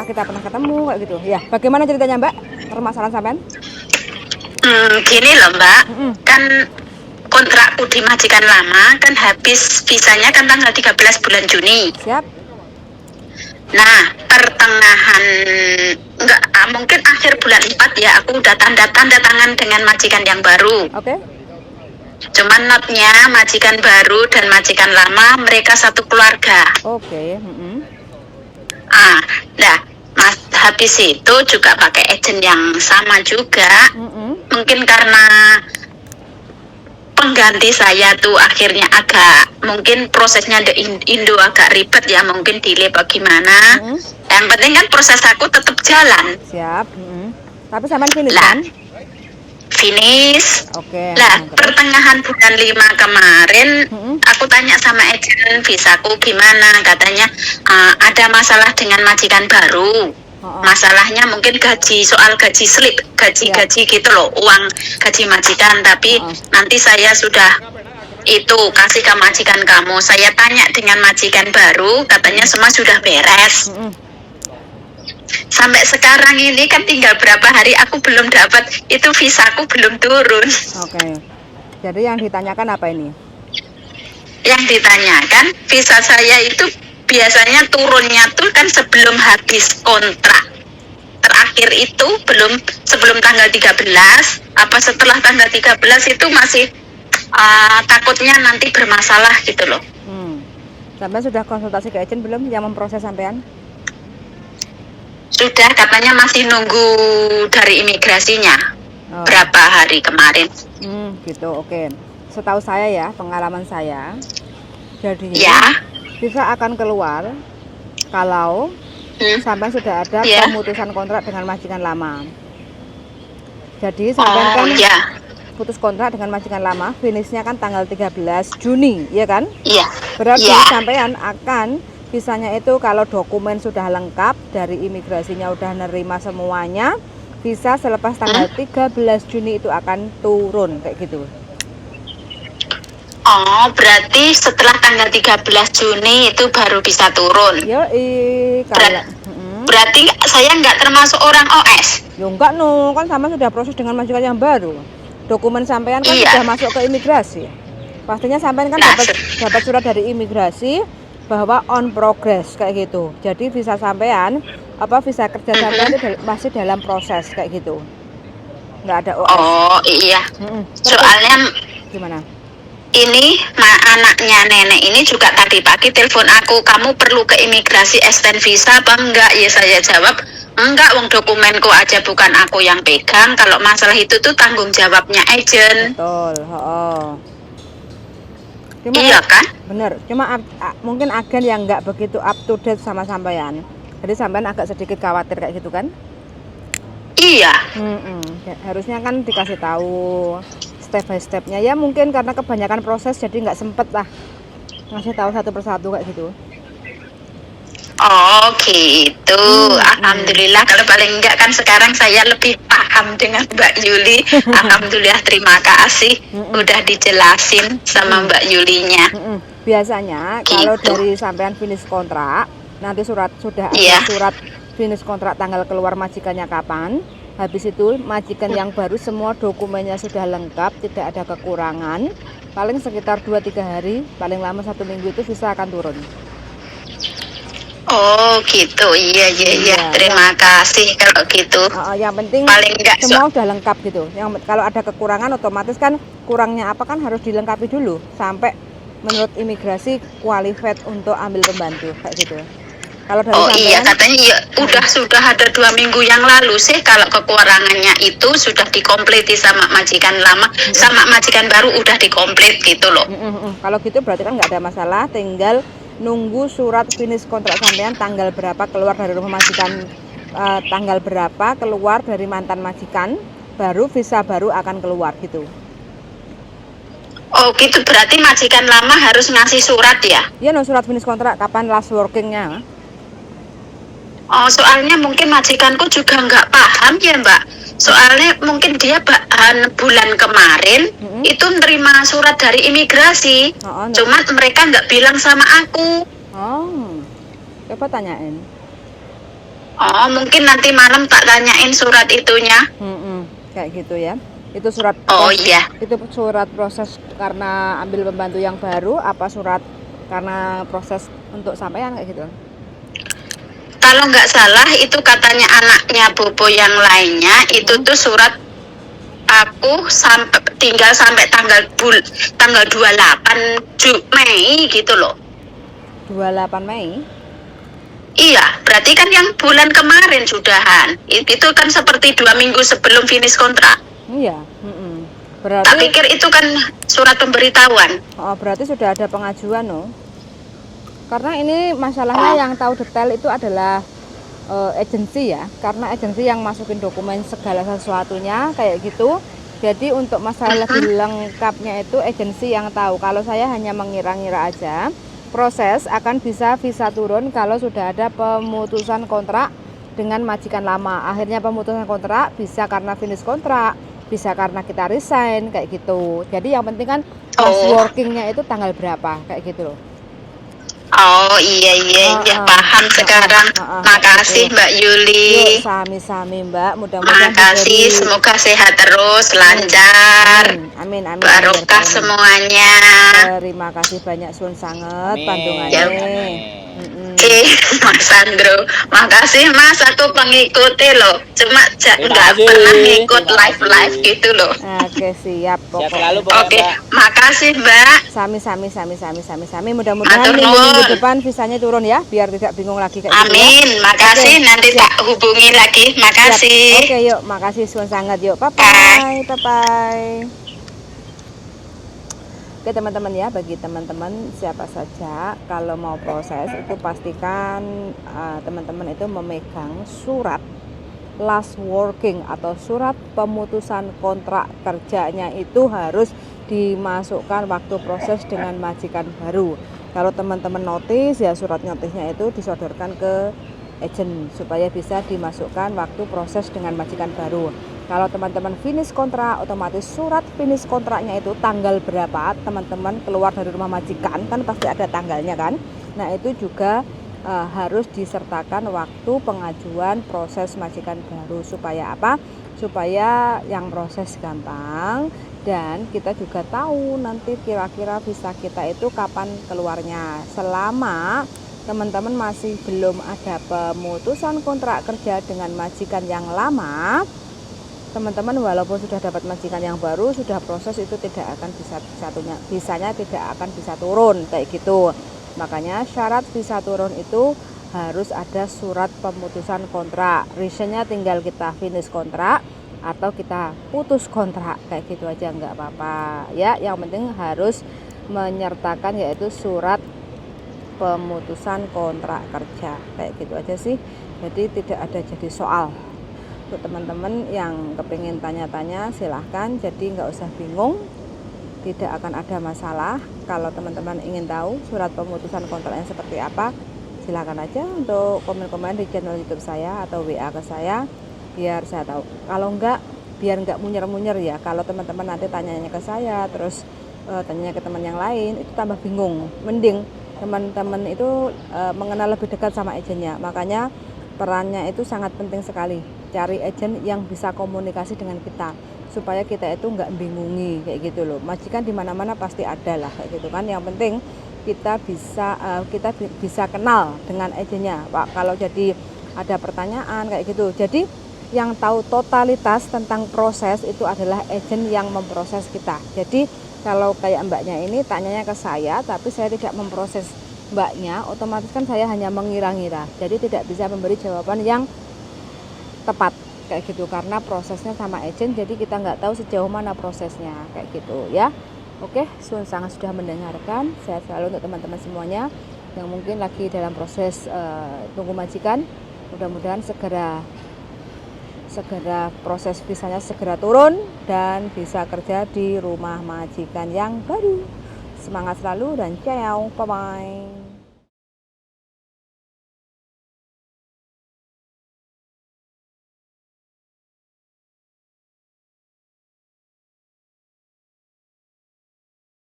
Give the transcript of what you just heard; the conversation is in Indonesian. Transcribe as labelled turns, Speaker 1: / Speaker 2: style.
Speaker 1: apakah kita pernah ketemu kayak gitu. Ya, bagaimana ceritanya Mbak? Permasalahan sampean?
Speaker 2: Gini loh Mbak,
Speaker 1: Mm-mm.
Speaker 2: kan kontrakku di majikan lama kan habis visanya kan tanggal 13 bulan Juni.
Speaker 1: Siap?
Speaker 2: Nah, pertengahan mungkin akhir bulan 4 ya aku udah tanda tangan dengan majikan yang baru.
Speaker 1: Oke.
Speaker 2: Cuman notnya majikan baru dan majikan lama mereka satu keluarga.
Speaker 1: Oke.
Speaker 2: Nah, habis itu juga pakai agent yang sama juga. Mungkin karena pengganti saya tuh akhirnya agak mungkin prosesnya di Indo agak ribet ya, mungkin delay bagaimana. Yang penting kan proses aku tetap jalan.
Speaker 1: Siap. Tapi sampean finish kan?
Speaker 2: Finish.
Speaker 1: Oke.
Speaker 2: Lah, pertengahan bulan 5 kemarin aku tanya sama agent visaku gimana, katanya ada masalah dengan majikan baru. Masalahnya mungkin soal gaji slip, gaji gitu loh, uang gaji majikan, tapi nanti saya sudah itu kasih ke majikan kamu. Saya tanya dengan majikan baru, katanya semua sudah beres. Sampai sekarang ini kan tinggal berapa hari aku belum dapat, itu visaku belum turun.
Speaker 1: Oke. Jadi yang ditanyakan apa ini?
Speaker 2: Yang ditanyakan visa saya itu biasanya turunnya tuh kan sebelum habis kontrak. Terakhir itu sebelum tanggal 13, apa setelah tanggal 13 itu masih takutnya nanti bermasalah gitu loh.
Speaker 1: Sampean sudah konsultasi ke agent belum yang memproses sampean?
Speaker 2: Sudah, katanya masih nunggu dari imigrasinya. Berapa hari kemarin.
Speaker 1: Gitu, oke. Setahu saya ya, pengalaman saya, jadi visa akan keluar kalau sampai sudah ada pemutusan kontrak dengan majikan lama. Jadi sampai kan putus kontrak dengan majikan lama, finishnya kan tanggal 13 Juni, ya kan?
Speaker 2: Iya.
Speaker 1: Berarti sampean akan visanya itu kalau dokumen sudah lengkap, dari imigrasinya udah nerima semuanya, visa selepas tanggal 13 Juni itu akan turun kayak gitu.
Speaker 2: Oh, berarti setelah tanggal 13 Juni itu baru bisa turun. Berarti saya nggak termasuk orang OS.
Speaker 1: Ya enggak no, kan sama sudah proses dengan majikan yang baru. Dokumen sampean kan sudah masuk ke imigrasi. Pastinya sampean kan dapat surat dari imigrasi bahwa on progress kayak gitu. Jadi visa sampean, visa kerja sampean itu masih dalam proses kayak gitu. Nggak ada OS.
Speaker 2: Oh iya. Soalnya
Speaker 1: gimana?
Speaker 2: Ini anaknya nenek ini juga tadi pagi telepon aku, kamu perlu ke imigrasi extend visa apa enggak? Ya saya jawab, enggak, wong dokumenku aja bukan aku yang pegang. Kalau masalah itu tuh tanggung jawabnya agent.
Speaker 1: Betul, Cuma,
Speaker 2: iya kan?
Speaker 1: Bener, cuma mungkin agen yang nggak begitu up to date sama sampean. Jadi sampean agak sedikit khawatir kayak gitu kan?
Speaker 2: Iya.
Speaker 1: Harusnya kan dikasih tahu step by stepnya ya, mungkin karena kebanyakan proses jadi nggak sempet lah ngasih tahu satu persatu kayak gitu.
Speaker 2: Oh gitu. Alhamdulillah, kalau paling enggak kan sekarang saya lebih paham dengan Mbak Yuli. Alhamdulillah, terima kasih udah dijelasin sama Mbak Yulinya.
Speaker 1: Biasanya gitu. Kalau dari sampean finish kontrak, nanti sudah ada surat finish kontrak, tanggal keluar majikannya kapan. Habis itu majikan yang baru semua dokumennya sudah lengkap, tidak ada kekurangan. Paling sekitar 2-3 hari, paling lama 1 minggu itu visa akan turun.
Speaker 2: Oh gitu, iya. Terima kasih kalau gitu.
Speaker 1: Yang penting
Speaker 2: paling enggak
Speaker 1: semua udah lengkap gitu. Yang kalau ada kekurangan otomatis kan kurangnya apa kan harus dilengkapi dulu sampai menurut imigrasi qualified untuk ambil pembantu kayak gitu. Kalau dari sampean,
Speaker 2: iya, katanya ya sudah ada 2 minggu yang lalu sih kalau kekurangannya itu sudah dikompleti sama majikan lama, sama majikan baru udah dikomplit gitu loh.
Speaker 1: Kalau gitu berarti kan nggak ada masalah, tinggal nunggu surat finish kontrak sampean tanggal berapa keluar dari rumah majikan, tanggal berapa keluar dari mantan majikan, baru visa baru akan keluar gitu.
Speaker 2: Oh gitu, berarti majikan lama harus ngasih surat ya?
Speaker 1: Iya, surat finish kontrak kapan last workingnya.
Speaker 2: Oh, soalnya mungkin majikanku juga nggak paham ya Mbak. Soalnya mungkin dia bulan kemarin itu nerima surat dari imigrasi. Cuma mereka nggak bilang sama aku.
Speaker 1: Coba tanyain.
Speaker 2: Oh, mungkin nanti malam tak tanyain surat itunya.
Speaker 1: Kayak gitu ya. Itu surat
Speaker 2: Oh
Speaker 1: proses,
Speaker 2: iya.
Speaker 1: Itu surat proses karena ambil pembantu yang baru, apa surat karena proses untuk sampean kayak gitu?
Speaker 2: Kalau nggak salah itu katanya anaknya Bobo yang lainnya itu tuh surat aku tinggal sampai tanggal 28 Mei gitu loh.
Speaker 1: 28 Mei?
Speaker 2: Iya, berarti kan yang bulan kemarin sudahan. Itu kan seperti 2 minggu sebelum finish kontrak.
Speaker 1: Iya.
Speaker 2: Berarti, tak pikir itu kan surat pemberitahuan.
Speaker 1: Oh, berarti sudah ada pengajuan loh. Karena ini masalahnya yang tahu detail itu adalah agensi ya. Karena agensi yang masukin dokumen segala sesuatunya kayak gitu. Jadi untuk masalah lebih lengkapnya itu agensi yang tahu. Kalau saya hanya mengira-ngira aja. Proses akan bisa visa turun kalau sudah ada pemutusan kontrak dengan majikan lama. Akhirnya pemutusan kontrak bisa karena finish kontrak, bisa karena kita resign kayak gitu. Jadi yang penting kan last workingnya itu tanggal berapa kayak gitu loh.
Speaker 2: Oh iya paham sekarang. Makasih Mbak Yuli.
Speaker 1: Yuk, sami-sami Mbak, mudah-mudahan
Speaker 2: makasih, semoga sehat terus, lancar.
Speaker 1: Amin.
Speaker 2: Barokah semuanya.
Speaker 1: Terima kasih banyak Sun sangat pandungannya.
Speaker 2: Oke, Mas Andro, makasih Mas, aku pengikuti loh, cuma nggak pernah ngikut live gitu loh.
Speaker 1: Oke, siap pokoknya.
Speaker 2: Oke, makasih Mbak.
Speaker 1: Sami. Mudah-mudahan minggu depan visanya turun ya, biar tidak bingung lagi kayak
Speaker 2: Amin, gitu ya. Makasih, nanti tak hubungi lagi. Makasih.
Speaker 1: Oke, yuk, makasih Sun sangat yuk. Bye. Oke teman-teman ya, bagi teman-teman siapa saja kalau mau proses itu pastikan teman-teman itu memegang surat last working atau surat pemutusan kontrak kerjanya itu harus dimasukkan waktu proses dengan majikan baru. Kalau teman-teman notis ya surat notisnya itu disodorkan ke agent supaya bisa dimasukkan waktu proses dengan majikan baru. Kalau teman-teman finish kontrak, otomatis surat finish kontraknya itu tanggal berapa teman-teman keluar dari rumah majikan, kan pasti ada tanggalnya kan. Nah itu juga harus disertakan waktu pengajuan proses majikan baru. Supaya apa? Supaya yang proses gampang dan kita juga tahu nanti kira-kira visa kita itu kapan keluarnya. Selama teman-teman masih belum ada pemutusan kontrak kerja dengan majikan yang lama, teman-teman walaupun sudah dapat majikan yang baru, sudah proses itu tidak akan visanya tidak akan bisa turun kayak gitu. Makanya syarat visa turun itu harus ada surat pemutusan kontrak. Reasonnya tinggal kita finish kontrak atau kita putus kontrak kayak gitu aja nggak apa-apa ya. Yang penting harus menyertakan yaitu surat pemutusan kontrak kerja kayak gitu aja sih. Jadi tidak ada jadi soal. Untuk teman-teman yang kepingin tanya-tanya silahkan, jadi nggak usah bingung, tidak akan ada masalah. Kalau teman-teman ingin tahu surat pemutusan kontraknya seperti apa, silahkan aja untuk komen-komen di channel YouTube saya atau WA ke saya biar saya tahu. Kalau enggak, biar nggak munyer-munyer ya. Kalau teman-teman nanti tanyanya ke saya terus tanyanya ke teman yang lain, itu tambah bingung. Mending teman-teman itu mengenal lebih dekat sama agennya. Makanya perannya itu sangat penting sekali. Cari agent yang bisa komunikasi dengan kita supaya kita itu nggak bingungi kayak gitu loh. Majikan di mana-mana pasti ada lah kayak gitu kan. Yang penting kita bisa kenal dengan agennya Pak. Kalau jadi ada pertanyaan kayak gitu. Jadi yang tahu totalitas tentang proses itu adalah agent yang memproses kita. Jadi kalau kayak mbaknya ini tanyanya ke saya tapi saya tidak memproses mbaknya, otomatis kan saya hanya mengira-ngira. Jadi tidak bisa memberi jawaban yang tepat kayak gitu karena prosesnya sama agent, jadi kita nggak tahu sejauh mana prosesnya kayak gitu ya. Oke, sangat sudah mendengarkan. Sehat selalu untuk teman-teman semuanya yang mungkin lagi dalam proses tunggu majikan. Mudah-mudahan segera proses visanya segera turun dan bisa kerja di rumah majikan yang baru. Semangat selalu dan ciao, bye bye.